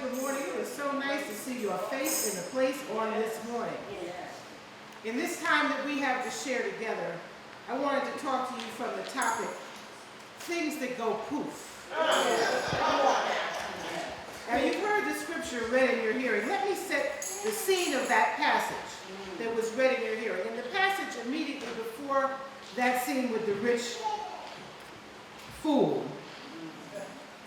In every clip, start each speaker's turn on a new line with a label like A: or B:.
A: good morning. It is so nice to see your face in the place on this morning. In this time that we have to share together, I wanted to talk to you from the topic, things that go poof. Now you've heard the scripture read in your hearing. Let me set the scene of that passage that was read in your hearing. In the passage immediately before that scene with the rich fool,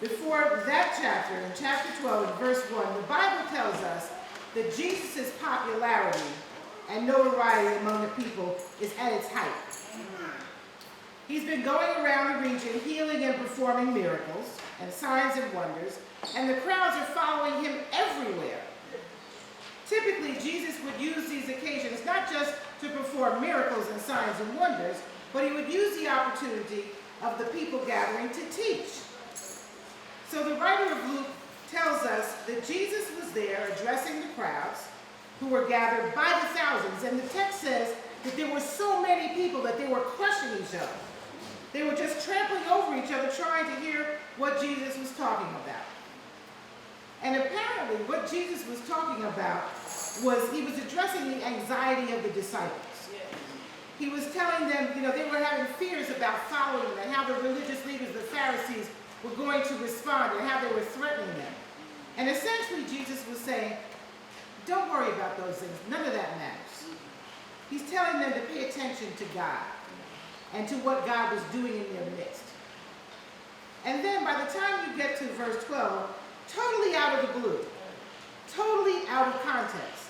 A: before that chapter, in chapter 12 and verse 1, the Bible tells us that Jesus' popularity and notoriety among the people is at its height. He's been going around the region healing and performing miracles and signs and wonders, and the crowds are following him everywhere. Typically, Jesus would use these occasions not just to perform miracles and signs and wonders, but he would use the opportunity of the people gathering to teach. So the writer of Luke tells us that Jesus was there addressing the crowds who were gathered by the thousands. And the text says that there were so many people that they were crushing each other. They were just trampling over each other trying to hear what Jesus was talking about. And apparently what Jesus was talking about was he was addressing the anxiety of the disciples. He was telling them, they were having fears about following him and how the religious leaders, the Pharisees, were going to respond and how they were threatening them. And essentially Jesus was saying, don't worry about those things. None of that matters. He's telling them to pay attention to God and to what God was doing in their midst. And then by the time you get to verse 12, totally out of the blue, totally out of context,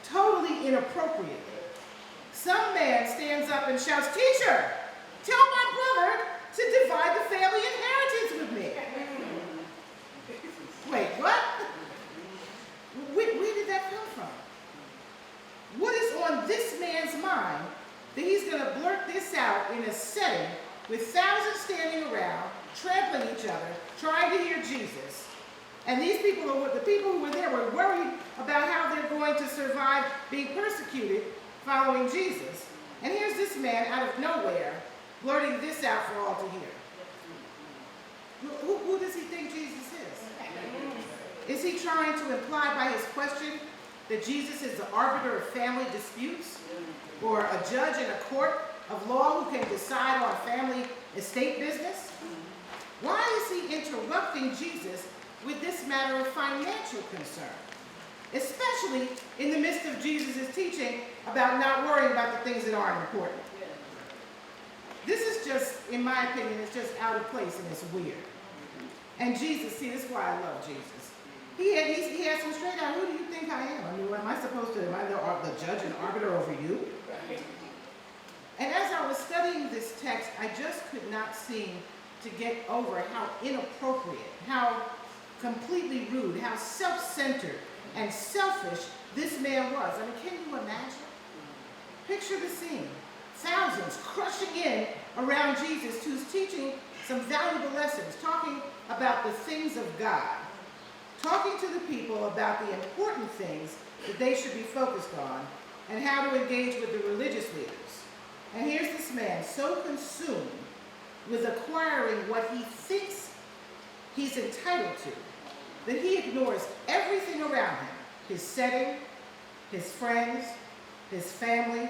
A: totally inappropriate, some man stands up and shouts, "Teacher, tell my brother to divide the family inheritance with me." Wait, what? Where did that come from? What is on this man's mind that he's going to blurt this out in a setting with thousands standing around, trampling each other, trying to hear Jesus? And these people, the people who were there, were worried about how they're going to survive being persecuted following Jesus. And here's this man out of nowhere blurting this out for all to hear. Who does he think Jesus is? Is he trying to imply by his question that Jesus is the arbiter of family disputes? Or a judge in a court of law who can decide on family estate business? Why is he interrupting Jesus with this matter of financial concern? Especially in the midst of Jesus' teaching about not worrying about the things that aren't important. This is just, in my opinion, it's just out of place and it's weird. And Jesus, see, this is why I love Jesus. He asked him straight out, who do you think I am? I mean, what am I supposed to, am I the judge and arbiter over you? And as I was studying this text, I just could not seem to get over how inappropriate, how completely rude, how self-centered and selfish this man was. I mean, can you imagine? Picture the scene. Thousands crushing in around Jesus, who's teaching some valuable lessons, talking about the things of God, talking to the people about the important things that they should be focused on and how to engage with the religious leaders. And here's this man so consumed with acquiring what he thinks he's entitled to that he ignores everything around him, his setting, his friends, his family,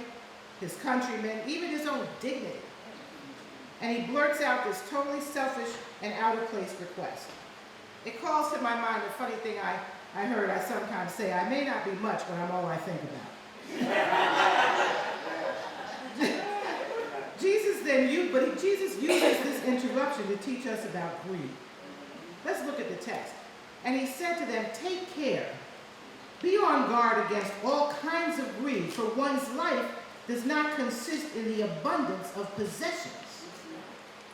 A: his countrymen, even his own dignity. And he blurts out this totally selfish and out-of-place request. It calls to my mind a funny thing I heard I sometimes say, I may not be much, but I'm all I think about. Jesus uses this interruption to teach us about greed. Let's look at the text. And he said to them, take care. Be on guard against all kinds of greed, for one's life does not consist in the abundance of possessions.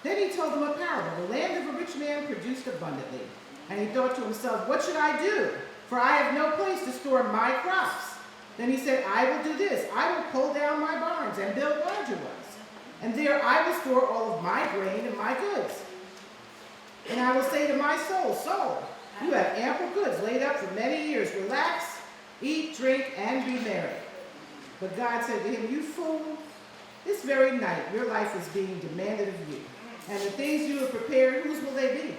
A: Then he told them a parable. The land of a rich man produced abundantly. And he thought to himself, what should I do? For I have no place to store my crops. Then he said, I will do this. I will pull down my barns and build larger ones. And there I will store all of my grain and my goods. And I will say to my soul, soul, you have ample goods laid up for many years. Relax, eat, drink, and be merry. But God said to him, you fool, this very night your life is being demanded of you. And the things you have prepared, whose will they be?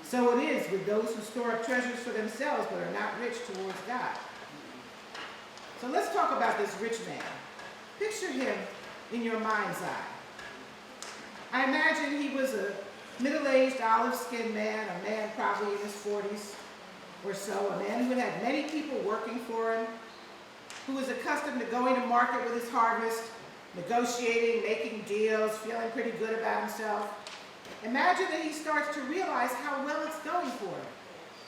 A: So it is with those who store up treasures for themselves but are not rich towards God. So let's talk about this rich man. Picture him in your mind's eye. I imagine he was a middle-aged, olive-skinned man, a man probably in his 40s or so, a man who had many people working for him, who was accustomed to going to market with his harvest, negotiating, making deals, feeling pretty good about himself. Imagine that he starts to realize how well it's going for him.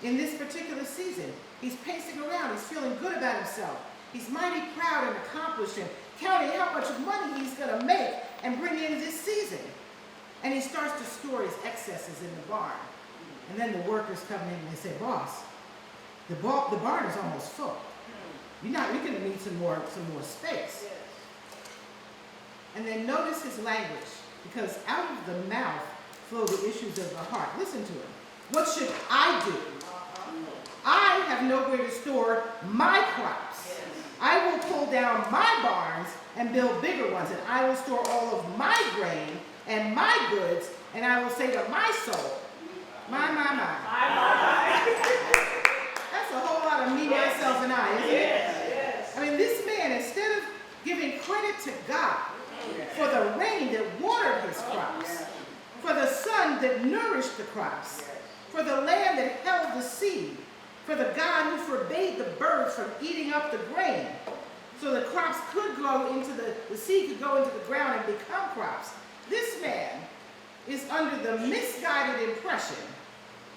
A: In this particular season, he's pacing around, he's feeling good about himself. He's mighty proud and accomplished and counting how much money he's going to make and bring in this season. And he starts to store his excesses in the barn. And then the workers come in and they say, boss, the barn is almost full. We're going to need some more space. And then notice his language, because out of the mouth flow the issues of the heart. Listen to him. What should I do? I have nowhere to store my crops. I will pull down my barns and build bigger ones, and I will store all of my grain and my goods, and I will say to my soul, my. That's a whole lot of me, myself, and I, isn't it? I mean, this man, instead of giving credit to God for the rain that watered his crops, for the sun that nourished the crops, for the land that held the seed, for the God who forbade the birds from eating up the grain, so the crops could grow into the seed could go into the ground and become crops. This man is under the misguided impression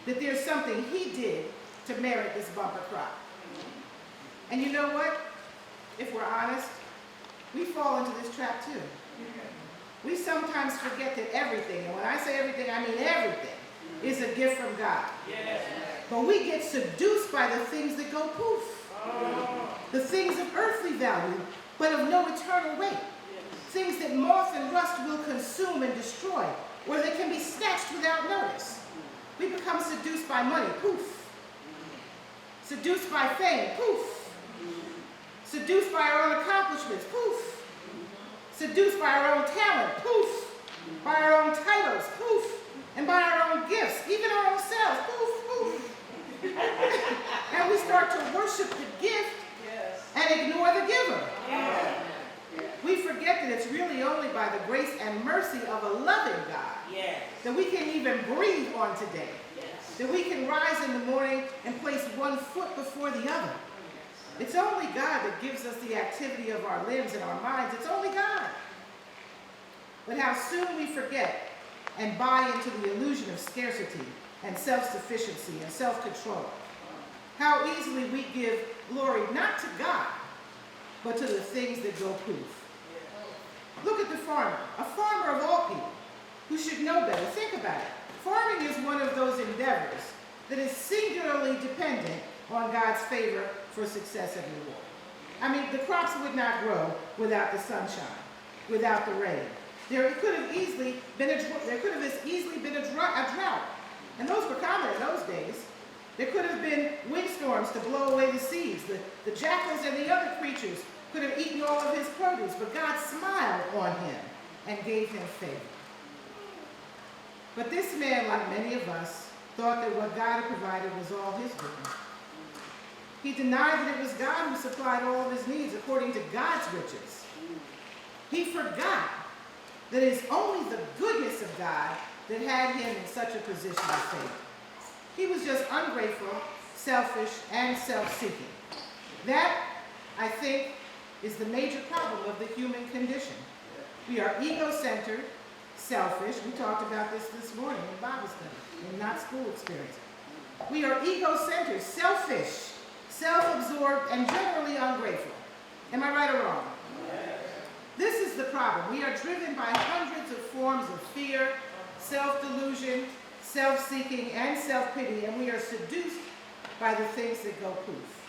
A: that there's something he did to merit this bumper crop. And you know what? If we're honest, we fall into this trap too. We sometimes forget that everything, and when I say everything, I mean everything, is a gift from God. But we get seduced by the things that go poof. The things of earthly value, but of no eternal weight. Things that moth and rust will consume and destroy, or that can be snatched without notice. We become seduced by money, poof. Seduced by fame, poof. Seduced by our own accomplishments, poof. Seduced by our own talent, poof. By our own titles, poof. And by our own gifts, even our own selves, poof, poof. And we start to worship the gift and ignore the giver. We forget that it's really only by the grace and mercy of a loving God that we can even breathe on today. That we can rise in the morning and place one foot before the other. It's only God that gives us the activity of our limbs and our minds. It's only God. But how soon we forget and buy into the illusion of scarcity and self-sufficiency and self-control. How easily we give glory not to God, but to the things that go poof. Look at the farmer, a farmer of all people, who should know better. Think about it. Farming is one of those endeavors that is singularly dependent on God's favor for success and reward. I mean, the crops would not grow without the sunshine, without the rain. There could have as easily been a drought. And those were common in those days. There could have been windstorms to blow away the seeds. The jackals and the other creatures could have eaten all of his produce, but God smiled on him and gave him favor. But this man, like many of us, thought that what God had provided was all his doing. He denied that it was God who supplied all of his needs according to God's riches. He forgot that it's only the goodness of God that had him in such a position of favor. He was just ungrateful, selfish, and self-seeking. That, I think, is the major problem of the human condition. We are ego-centered, selfish. We talked about this morning in Bible study, in not school experience. We are ego-centered, selfish, self-absorbed, and generally ungrateful. Am I right or wrong? This is the problem. We are driven by hundreds of forms of fear, self-delusion, self-seeking, and self-pity, and we are seduced by the things that go poof.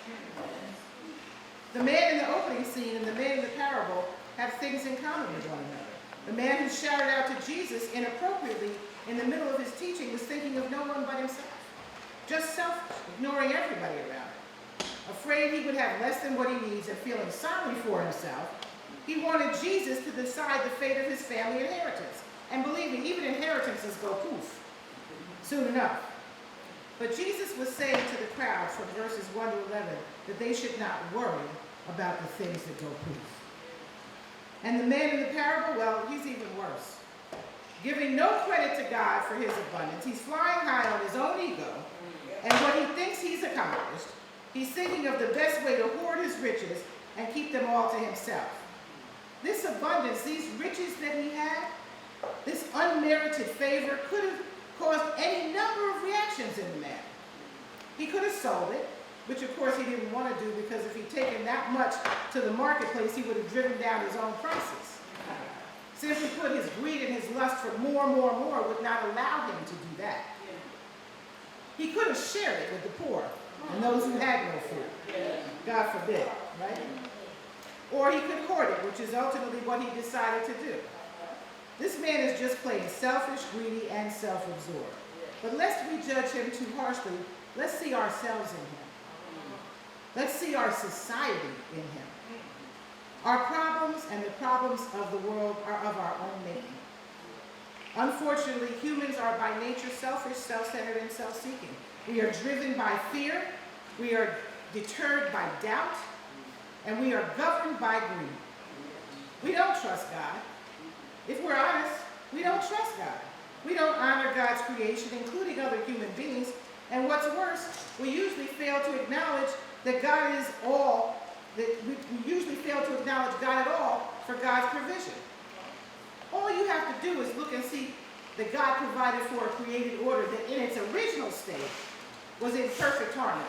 A: The man in the opening scene and the man in the parable have things in common with one another. The man who shouted out to Jesus inappropriately in the middle of his teaching was thinking of no one but himself. Just selfish, ignoring everybody around him. Afraid he would have less than what he needs and feeling sorry for himself, he wanted Jesus to decide the fate of his family inheritance. And believe me, even inheritances go poof soon enough. But Jesus was saying to the crowd from verses 1 to 11 that they should not worry about the things that go poof. And the man in the parable, well, he's even worse. Giving no credit to God for his abundance. He's flying high on his own ego and what he thinks he's accomplished. He's thinking of the best way to hoard his riches and keep them all to himself. This abundance, these riches that he had, this unmerited favor could have caused any number of reactions in the man. He could have sold it, which of course he didn't want to do, because if he'd taken that much to the marketplace, he would have driven down his own prices. Simply put, his greed and his lust for more would not allow him to do that. He could have shared it with the poor and those who had no food. God forbid, right? Or he could hoard it, which is ultimately what he decided to do. This man is just plain selfish, greedy, and self-absorbed. But lest we judge him too harshly, let's see ourselves in him. Let's see our society in him. Our problems and the problems of the world are of our own making. Unfortunately, humans are by nature selfish, self-centered, and self-seeking. We are driven by fear, we are deterred by doubt, and we are governed by greed. We don't trust God. If we're honest, we don't trust God. We don't honor God's creation, including other human beings, and what's worse, we usually fail to acknowledge that God is all, that we usually fail to acknowledge God at all for God's provision. All you have to do is look and see that God provided for a created order that in its original state was in perfect harmony.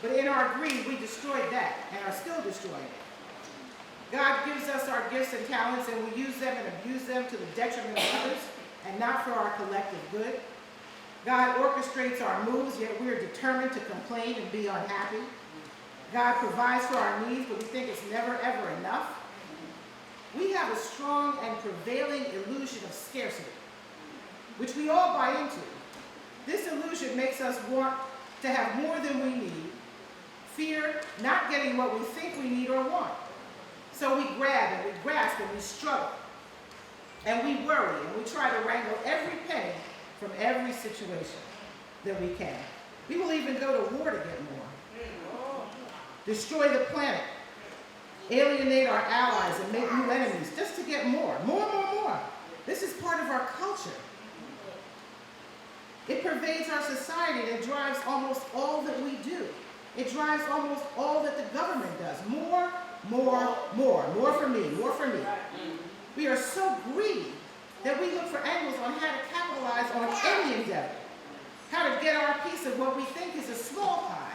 A: But in our greed, we destroyed that and are still destroying it. God gives us our gifts and talents, and we use them and abuse them to the detriment of others and not for our collective good. God orchestrates our moves, yet we are determined to complain and be unhappy. God provides for our needs, but we think it's never, ever enough. We have a strong and prevailing illusion of scarcity, which we all buy into. This illusion makes us want to have more than we need, fear not getting what we think we need or want. So we grab and we grasp and we struggle, and we worry and we try to wrangle every penny from every situation that we can. We will even go to war to get more. Destroy the planet, alienate our allies, and make new enemies just to get more. More. This is part of our culture. It pervades our society and it drives almost all that we do. It drives almost all that the government does. More for me. We are so greedy that we look for angles on how to capitalize on any endeavor, how to get our piece of what we think is a small pie,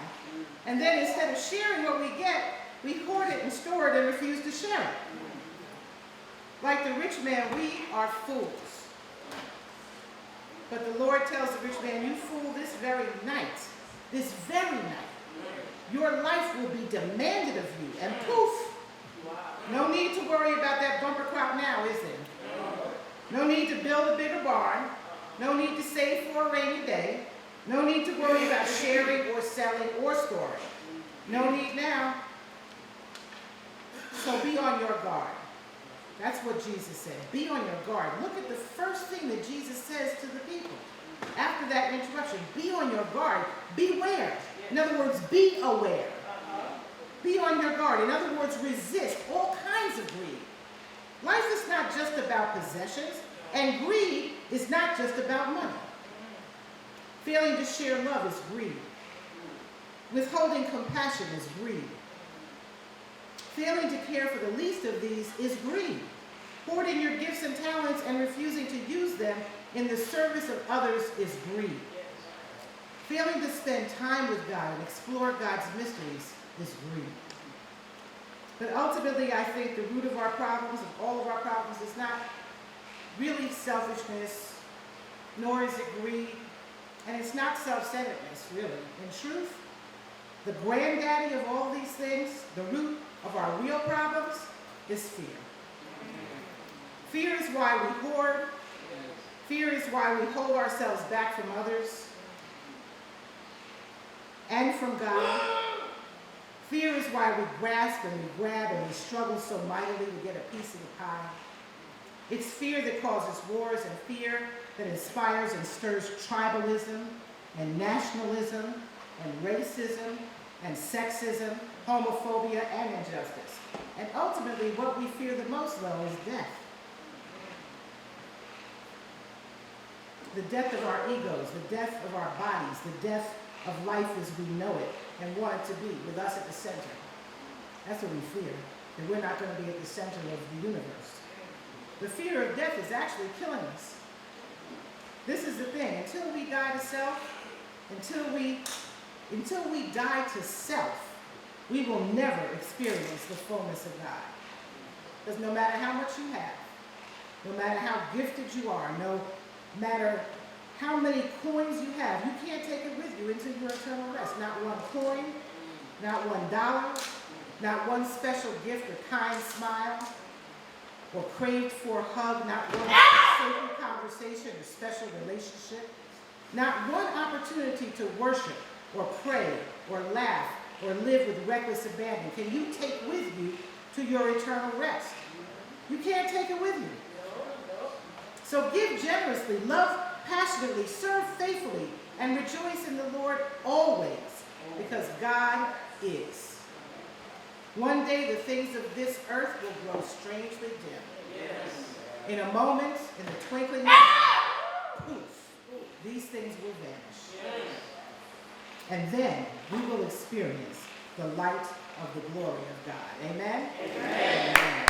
A: and then instead of sharing what we get, we hoard it and store it and refuse to share it. Like the rich man, we are fools. But the Lord tells the rich man, you fool, this very night, your life will be demanded of you. And poof, no need to worry about that bumper crop now, is there? No need to build a bigger barn. No need to save for a rainy day. No need to worry about sharing or selling or storing. No need now. So be on your guard. That's what Jesus said. Be on your guard. Look at the first thing that Jesus says to the people. After that interruption, be on your guard. Beware. In other words, be aware. Be on your guard. In other words, resist all kinds of greed. Life is not just about possessions, and greed is not just about money. Failing to share love is greed. Withholding compassion is greed. Failing to care for the least of these is greed. Hoarding your gifts and talents and refusing to use them in the service of others is greed. Failing to spend time with God and explore God's mysteries is greed. But ultimately, I think the root of our problems, of all of our problems, is not really selfishness, nor is it greed, and it's not self-centeredness, really. In truth, the granddaddy of all these things, the root of our real problems, is fear. Fear is why we hoard. Fear is why we hold ourselves back from others and from God. Fear is why we grasp and we grab and we struggle so mightily to get a piece of the pie. It's fear that causes wars and fear that inspires and stirs tribalism and nationalism and racism and sexism, homophobia, and injustice. And ultimately, what we fear the most, though, is death. The death of our egos, the death of our bodies, the death of life as we know it and want it to be, with us at the center. That's what we fear, that we're not going to be at the center of the universe. The fear of death is actually killing us. This is the thing. Until we die to self, until we die to self, we will never experience the fullness of God. Because no matter how much you have, no matter how gifted you are, no matter how many coins you have, you can't take it with you into your eternal rest. Not one coin, not $1, not one special gift or kind smile, or craved for hug, not one sacred conversation or special relationship, not one opportunity to worship or pray or laugh or live with reckless abandon can you take with you to your eternal rest. You can't take it with you. So give generously, love passionately, serve faithfully, and rejoice in the Lord always, because God is. One day the things of this earth will grow strangely dim. Yes. In a moment, in the twinkling of an eye, poof, these things will vanish. Yes. And then we will experience the light of the glory of God. Amen? Amen. Amen.